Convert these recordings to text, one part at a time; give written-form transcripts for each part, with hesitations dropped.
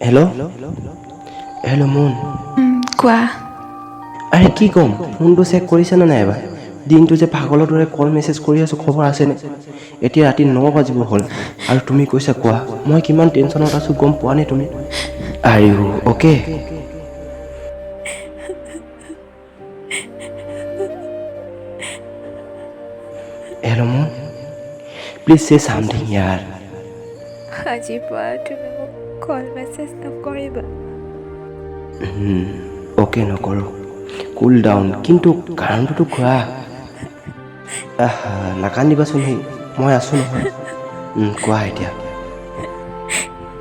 hello' hello' মুন কোৱা আৰে কি ক'ম ফোনটো চেক কৰিছেনে নাই এবাৰ দিনটো যে পাগলৰ দৰে কল মেছেজ কৰি আছোঁ খবৰ আছেনে এতিয়া ৰাতি 9 বাজিব হ'ল আৰু তুমি কৈছা কোৱা মই কিমান টেনশ্যনত আছোঁ গম পোৱা নে তুমি are you okay hello' Moon please say something ইয়াৰ আজিৰ পৰা তুমি মোক কল মেছেজ নকৰিবা অ'কে নকৰোঁ কুল ডাউন কিন্তু কাৰণটোতো কোৱা নাকান্দিবাচোন সেই মই আছোঁ নহয় কোৱা এতিয়া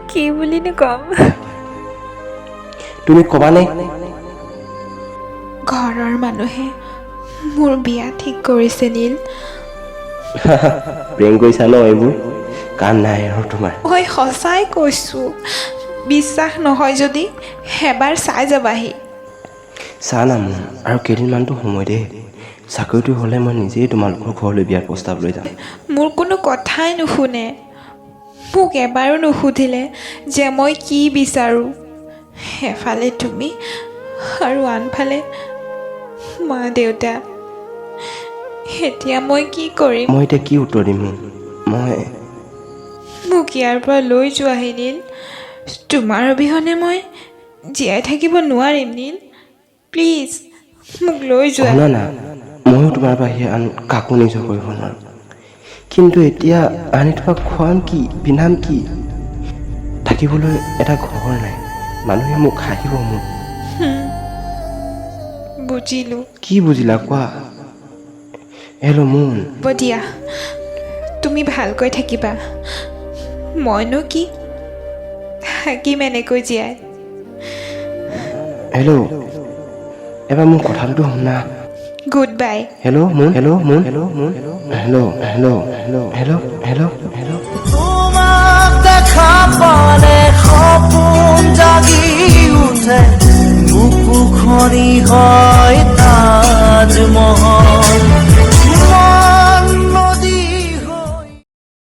কি বুলিনো ক'ম তুমি ক'বানে ঘৰৰ মানুহে মোৰ বিয়া ঠিক কৰিছে নীল প্ৰেম কৰিছা ন এইবোৰ কাম নাই আৰু তোমাৰ ঐ সঁচাই কৈছোঁ বিশ্বাস নহয় যদি এবাৰ চাই যাবাহি চা না মোৰ আৰু কেইদিনমানটো সময় দে চাকৰিটো হ'লে মই নিজেই তোমালোকৰ ঘৰলৈ বিয়াৰ প্ৰস্তাৱ লৈ যাম মোৰ কোনো কথাই নুশুনে মোক এবাৰো নুসুধিলে যে মই কি বিচাৰোঁ এফালে তুমি আৰু আনফালে মা দেউতা এতিয়া মই কি কৰিম মই এতিয়া কি উত্তৰ দিম মই মোক ইয়াৰ পৰা লৈ যোৱাহি নীল তোমাৰ অবিহনে মই জীয়াই থাকিব নোৱাৰিম নীল প্লিজ মোক লৈ যোৱা শুনা না ময়ো তোমাৰ বাহিৰে আন কাকো নিজৰ কৰিব নোৱাৰোঁ কিন্তু এতিয়া আনি তোমাক খুৱাম কি পিন্ধাম কি থাকিবলৈ এটা ঘৰ নাই মানুহে মোক হাঁহিব মোক বুজিলোঁ কি বুজিলা কোৱা হেল্ল' মুন হ'ব দিয়া তুমি ভালকৈ থাকিবা মইনো কি থাকিম এনেকৈ জীয়াই হেল্ল' এবাৰ মোৰ কথাটোতো শুনা goodbye hello' moon hello' moon hello' moon hello' hello' hello' hello' hello' hello' তোমাক দেখা পালে সপোন জাগি উঠে বুকুখনি হয় তাজমহল